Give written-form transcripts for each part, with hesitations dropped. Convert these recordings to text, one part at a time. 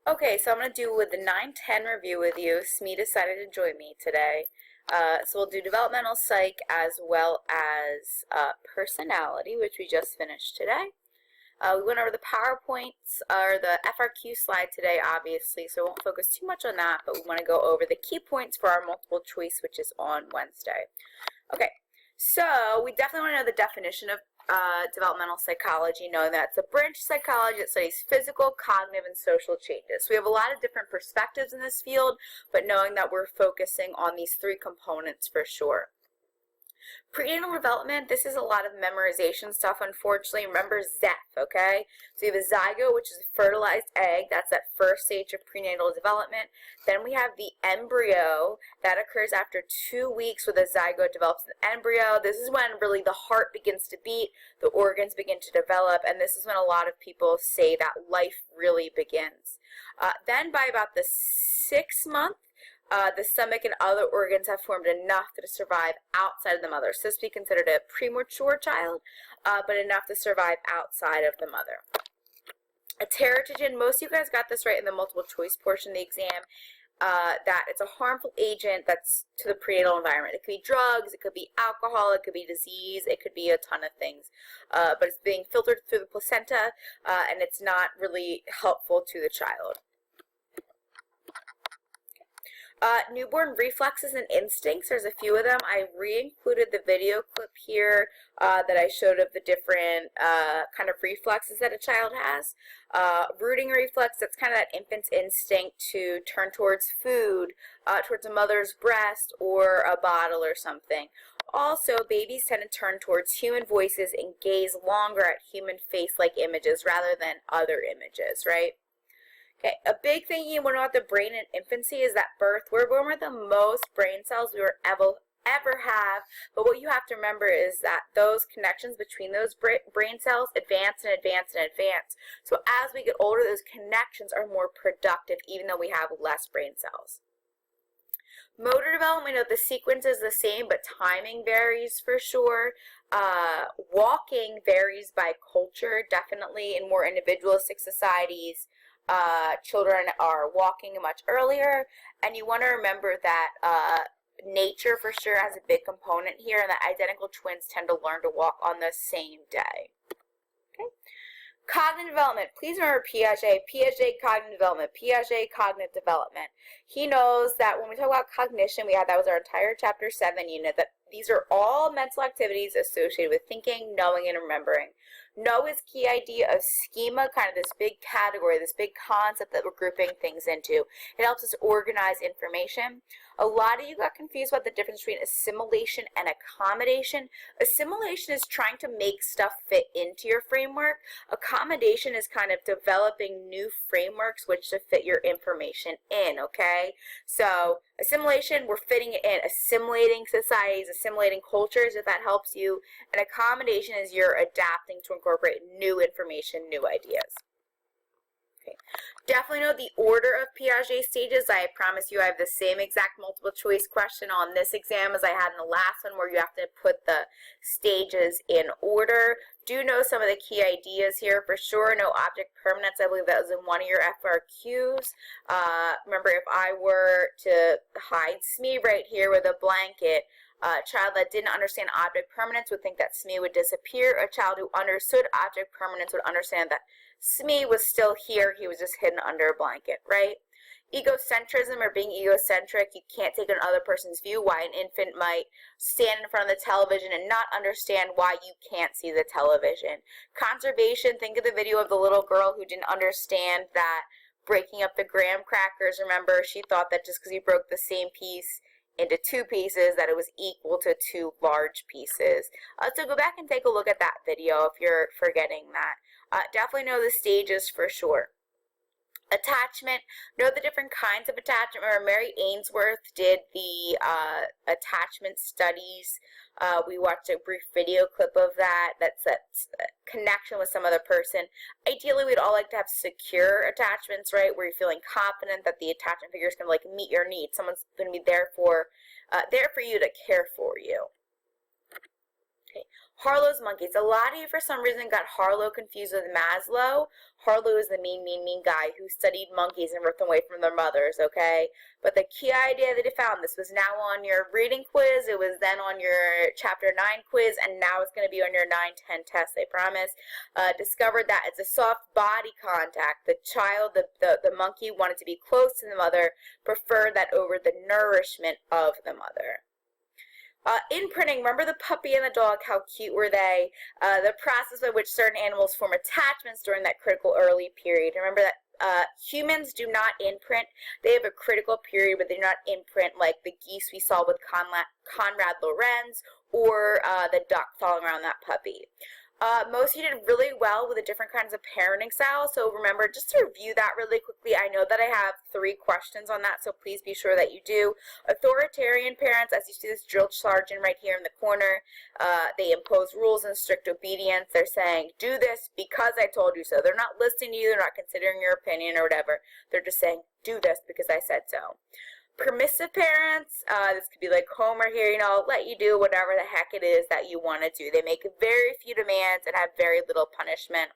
Okay, so I'm going to do with the 9-10 review with you. Smee decided to join me today. So we'll do developmental psych as well as personality, which we just finished today. We went over the PowerPoints, or the FRQ slide today, obviously, so we won't focus too much on that, but we want to go over the key points for our multiple choice, which is on Wednesday. Okay, so we definitely want to know the definition of developmental psychology, knowing that it's a branch of psychology that studies physical, cognitive, and social changes. So we have a lot of different perspectives in this field, but knowing that we're focusing on these three components for sure. Prenatal development, this is a lot of memorization stuff, unfortunately. Remember ZEF, okay? So you have a zygote, which is a fertilized egg. That's that first stage of prenatal development. Then we have the embryo. That occurs after 2 weeks where the zygote develops an embryo. This is when really the heart begins to beat, the organs begin to develop, and this is when a lot of people say that life really begins. Then by about the 6th month, the stomach and other organs have formed enough to survive outside of the mother. So this would be considered a premature child, but enough to survive outside of the mother. A teratogen, most of you guys got this right in the multiple choice portion of the exam, that it's a harmful agent that's to the prenatal environment. It could be drugs, it could be alcohol, it could be disease, it could be a ton of things. But it's being filtered through the placenta, and it's not really helpful to the child. Newborn reflexes and instincts, there's a few of them. I re-included the video clip here that I showed of the different kind of reflexes that a child has. Rooting reflex, that's kind of that infant's instinct to turn towards food, towards a mother's breast or a bottle or something. Also, babies tend to turn towards human voices and gaze longer at human face-like images rather than other images, right? Okay, a big thing you want to know about the brain in infancy is that birth, we're born with the most brain cells we will ever have, but what you have to remember is that those connections between those brain cells advance and advance and advance. So as we get older, those connections are more productive even though we have less brain cells. Motor development, the sequence is the same, but timing varies for sure. Walking varies by culture, definitely in more individualistic societies. Children are walking much earlier, and you want to remember that nature for sure has a big component here, and that identical twins tend to learn to walk on the same day. Okay. Cognitive development. Please remember Piaget. Piaget, cognitive development. Piaget, cognitive development. He knows that when we talk about cognition, that was our entire chapter 7 unit, that these are all mental activities associated with thinking, knowing, and remembering. Know is key idea of schema, kind of this big category, this big concept that we're grouping things into. It helps us organize information. A lot of you got confused about the difference between assimilation and accommodation. Assimilation is trying to make stuff fit into your framework. Accommodation is kind of developing new frameworks which to fit your information in, okay? So assimilation, we're fitting it in, assimilating societies, assimilating cultures, if that helps you. And accommodation is you're adapting to incorporate new information, new ideas. Okay. Definitely know the order of Piaget stages. I promise you I have the same exact multiple choice question on this exam as I had in the last one, where you have to put the stages in order. Do know some of the key ideas here for sure. Know object permanence. I believe that was in one of your FRQs. Remember, if I were to hide Smee right here with a blanket, a child that didn't understand object permanence would think that Smee would disappear. A child who understood object permanence would understand that Smee was still here, he was just hidden under a blanket, right? Egocentrism, or being egocentric, you can't take another person's view. Why an infant might stand in front of the television and not understand why you can't see the television. Conservation, think of the video of the little girl who didn't understand that breaking up the graham crackers, remember, she thought that just because you broke the same piece into 2 pieces that it was equal to 2 large pieces. So go back and take a look at that video if you're forgetting that. Definitely know the stages for sure. Attachment, know the different kinds of attachment. Remember, Mary Ainsworth did the attachment studies. We watched a brief video clip of that. That's that connection with some other person. Ideally, we'd all like to have secure attachments, right, where you're feeling confident that the attachment figure is going to like meet your needs. Someone's going to be there for you to care for you. Okay. Harlow's monkeys. A lot of you, for some reason, got Harlow confused with Maslow. Harlow is the mean guy who studied monkeys and ripped them away from their mothers, okay? But the key idea that he found, this was now on your reading quiz, it was then on your Chapter 9 quiz, and now it's going to be on your 9-10 test, I promise. Discovered that it's a soft body contact. The child, the monkey, wanted to be close to the mother, preferred that over the nourishment of the mother. Imprinting, remember the puppy and the dog, how cute were they? The process by which certain animals form attachments during that critical early period. Remember that humans do not imprint. They have a critical period, but they do not imprint like the geese we saw with Conrad Lorenz or the duck following around that puppy. Most of you did really well with the different kinds of parenting styles, so remember, just to review that really quickly, I know that I have 3 questions on that, so please be sure that you do. Authoritarian parents, as you see this drill sergeant right here in the corner, they impose rules and strict obedience. They're saying, do this because I told you so. They're not listening to you, they're not considering your opinion or whatever. They're just saying, do this because I said so. Permissive parents, this could be like Homer here, I'll let you do whatever the heck it is that you want to do. They make very few demands and have very little punishment.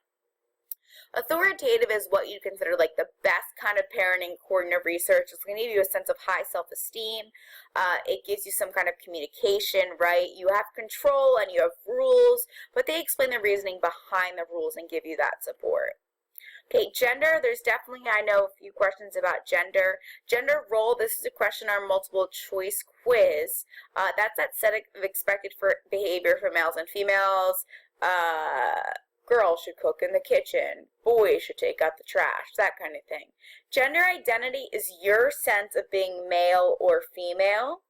Authoritative is what you consider like the best kind of parenting according to research. It's going to give you a sense of high self-esteem. It gives you some kind of communication, right? You have control and you have rules, but they explain the reasoning behind the rules and give you that support. Okay, gender, there's definitely, I know, a few questions about gender. Gender role, this is a question on our multiple choice quiz. That's that set of expected for behavior for males and females. Girls should cook in the kitchen. Boys should take out the trash, that kind of thing. Gender identity is your sense of being male or female.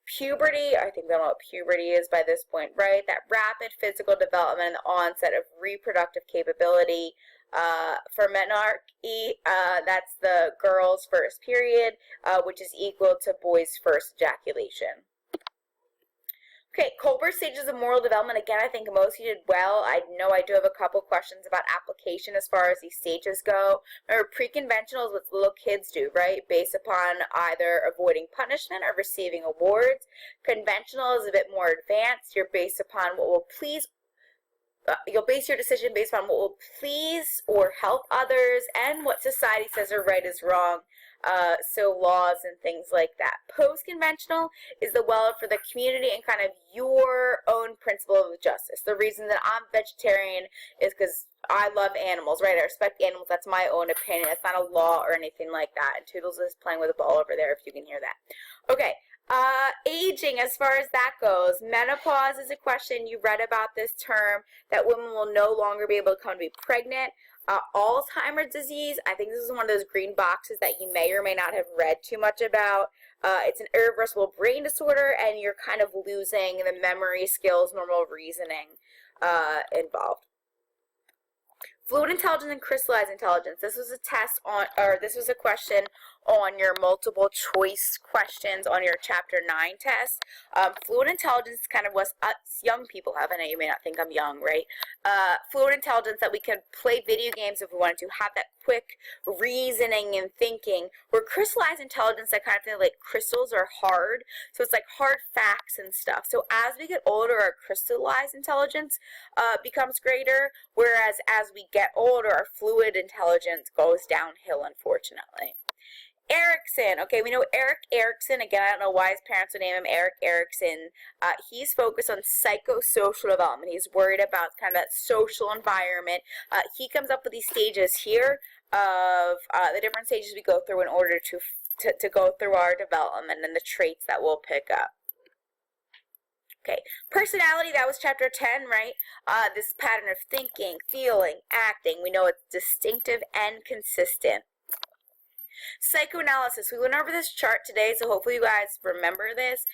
Puberty, I think we know what puberty is by this point, right? That rapid physical development and the onset of reproductive capability. For menarche, that's the girl's first period, which is equal to boys' first ejaculation. Okay, Colbert's stages of moral development. Again, I think most of you did well. I know I do have a couple questions about application as far as these stages go. Remember, pre-conventional is what little kids do, right? Based upon either avoiding punishment or receiving awards. Conventional is a bit more advanced. You're based upon what will please you'll base your decision based on what will please or help others and what society says are right is wrong, so laws and things like that. Post-conventional is the well for the community and kind of your own principle of justice. The reason that I'm vegetarian is because I love animals, right? I respect animals. That's my own opinion. It's not a law or anything like that. And Toodles is playing with a ball over there if you can hear that. Okay. Aging, as far as that goes, menopause is a question. You read about this term, that women will no longer be able to come to be pregnant. Alzheimer's disease, I think this is one of those green boxes that you may or may not have read too much about. It's an irreversible brain disorder, and you're kind of losing the memory skills, normal reasoning involved. Fluid intelligence and crystallized intelligence. This was a test on, or this was a question on your multiple choice questions on your Chapter 9 test. Fluid intelligence is kind of what us young people have. I know you may not think I'm young, right? Fluid intelligence, that we can play video games if we wanted to, have that quick reasoning and thinking. Where crystallized intelligence, that kind of thing, like crystals are hard, so it's like hard facts and stuff. So as we get older, our crystallized intelligence becomes greater, whereas as we get older, our fluid intelligence goes downhill, unfortunately. Erickson, okay, we know Erik Erikson, again, I don't know why his parents would name him Erik Erikson. He's focused on psychosocial development. He's worried about kind of that social environment. He comes up with these stages here of the different stages we go through in order to go through our development and the traits that we'll pick up. Okay, personality, that was Chapter 10, right? This pattern of thinking, feeling, acting, we know it's distinctive and consistent. Psychoanalysis, we went over this chart today, so hopefully you guys remember this.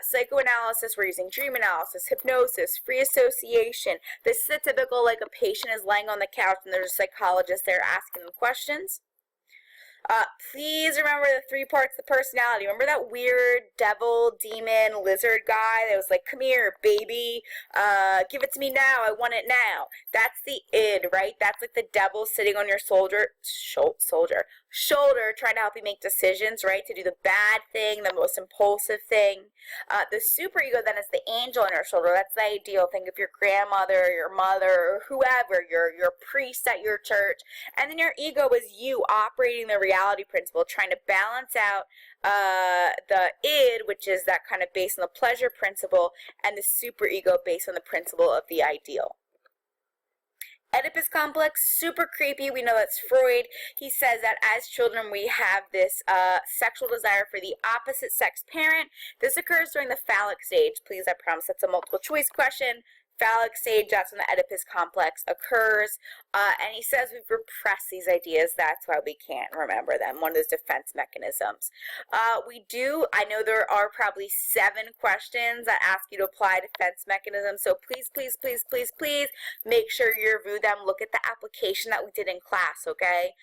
Psychoanalysis, we're using dream analysis, hypnosis, free association. This is a typical, like a patient is laying on the couch and there's a psychologist there asking them questions. Please remember the 3 parts of the personality. Remember that weird devil, demon, lizard guy that was like, come here, baby, give it to me now, I want it now. That's the id, right? That's like the devil sitting on your shoulder trying to help you make decisions, right? To do the bad thing, the most impulsive thing. The superego then is the angel on your shoulder. That's the ideal. Think of your grandmother, your mother, or whoever, your priest at your church. And then your ego is you operating the reality principle, trying to balance out the id, which is that kind of based on the pleasure principle, and the superego based on the principle of the ideal. Oedipus complex, super creepy. We know that's Freud. He says that as children we have this sexual desire for the opposite sex parent. This occurs during the phallic stage. Please, I promise that's a multiple choice question. Phallic stage, that's when the Oedipus complex occurs. And he says we've repressed these ideas. That's why we can't remember them. One of those defense mechanisms. I know there are probably 7 questions that ask you to apply defense mechanisms. So please, please, please, please, please make sure you review them. Look at the application that we did in class, okay?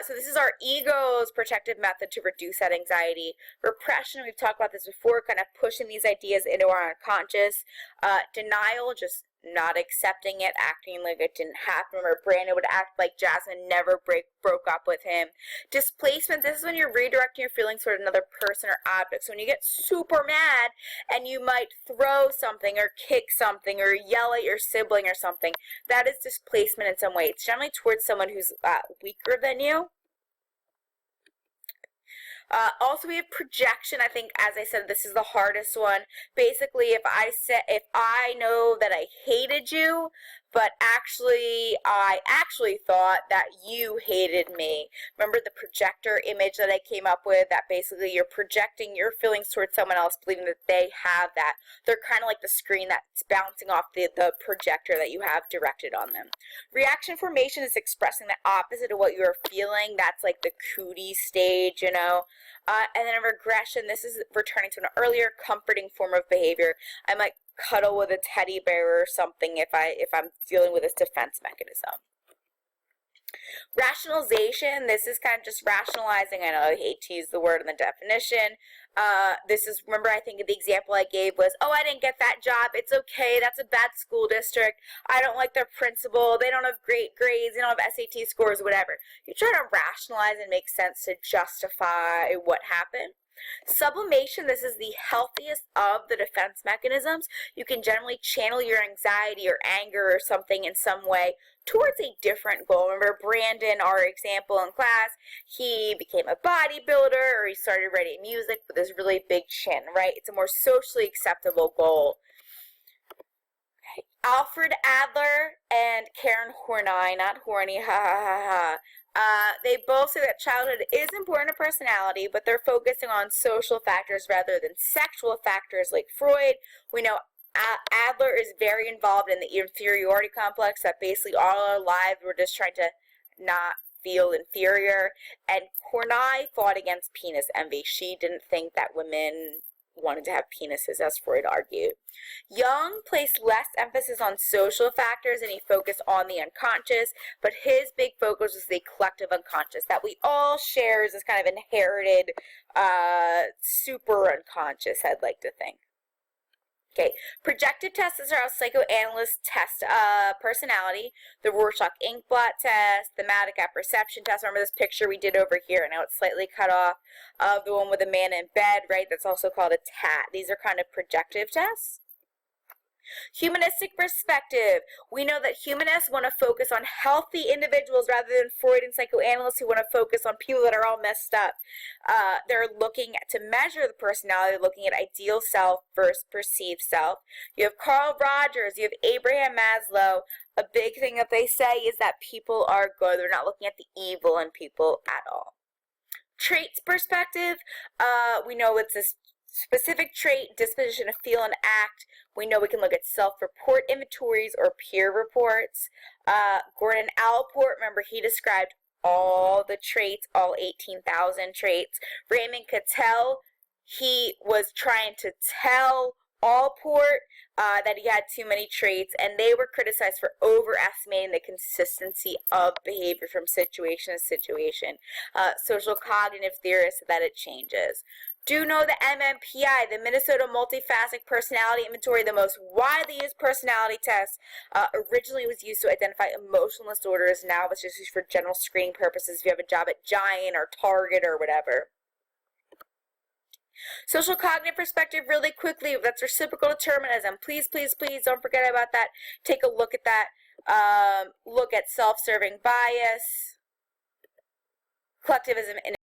So this is our ego's protective method to reduce that anxiety. Repression, we've talked about this before, kind of pushing these ideas into our unconscious. Denial, just not accepting it, acting like it didn't happen. Remember, Brandon would act like Jasmine never broke up with him. Displacement, this is when you're redirecting your feelings toward another person or object. So when you get super mad and you might throw something or kick something or yell at your sibling or something, that is displacement in some way. It's generally towards someone who's weaker than you. Also, we have projection. I think, as I said, this is the hardest one. Basically, if I know that I hated you, but I actually thought that you hated me. Remember the projector image that I came up with, that basically you're projecting your feelings towards someone else, believing that they have that. They're kind of like the screen that's bouncing off the projector that you have directed on them. Reaction formation is expressing the opposite of what you're feeling. That's like the cootie stage, you know. And then a regression, this is returning to an earlier comforting form of behavior. I might cuddle with a teddy bear or something if I'm dealing with this defense mechanism. Rationalization, this is kind of just rationalizing. I know I hate to use the word in the definition. This is, remember, I think the example I gave was, oh, I didn't get that job. It's okay. That's a bad school district. I don't like their principal. They don't have great grades. They don't have SAT scores, whatever. You try to rationalize and make sense to justify what happened. Sublimation, this is the healthiest of the defense mechanisms. You can generally channel your anxiety or anger or something in some way towards a different goal. Remember Brandon, our example in class, he became a bodybuilder, or he started writing music with this really big chin, right? It's a more socially acceptable goal. Okay. Alfred Adler and Karen Horney, not Horny, ha ha ha ha. They both say that childhood is important to personality, but they're focusing on social factors rather than sexual factors like Freud. We know Adler is very involved in the inferiority complex, that basically all our lives we're just trying to not feel inferior. And Horney fought against penis envy. She didn't think that women wanted to have penises, as Freud argued. Jung placed less emphasis on social factors and he focused on the unconscious, but his big focus was the collective unconscious that we all share as this kind of inherited super unconscious, I'd like to think. Okay, projective tests is how psychoanalysts test personality. The Rorschach ink blot test, thematic apperception test. Remember this picture we did over here? I know it's slightly cut off of the one with a man in bed, right? That's also called a TAT. These are kind of projective tests. Humanistic perspective. We know that humanists want to focus on healthy individuals rather than Freud and psychoanalysts who want to focus on people that are all messed up. They're looking to measure the personality, looking at ideal self versus perceived self. You have Carl Rogers, you have Abraham Maslow. A big thing that they say is that people are good. They're not looking at the evil in people at all. Traits perspective, we know it's this specific trait, disposition to feel and act. We know we can look at self-report inventories or peer reports. Gordon Allport, remember, he described all the traits, all 18,000 traits. Raymond Cattell, he was trying to tell Allport, that he had too many traits, and they were criticized for overestimating the consistency of behavior from situation to situation. Social cognitive theorists said that it changes. Do know the MMPI, the Minnesota Multifaceted Personality Inventory, the most widely used personality test, originally was used to identify emotional disorders. Now it's just used for general screening purposes if you have a job at Giant or Target or whatever. Social cognitive perspective, really quickly, that's reciprocal determinism. Please, please, please don't forget about that. Take a look at that. Look at self-serving bias, collectivism, and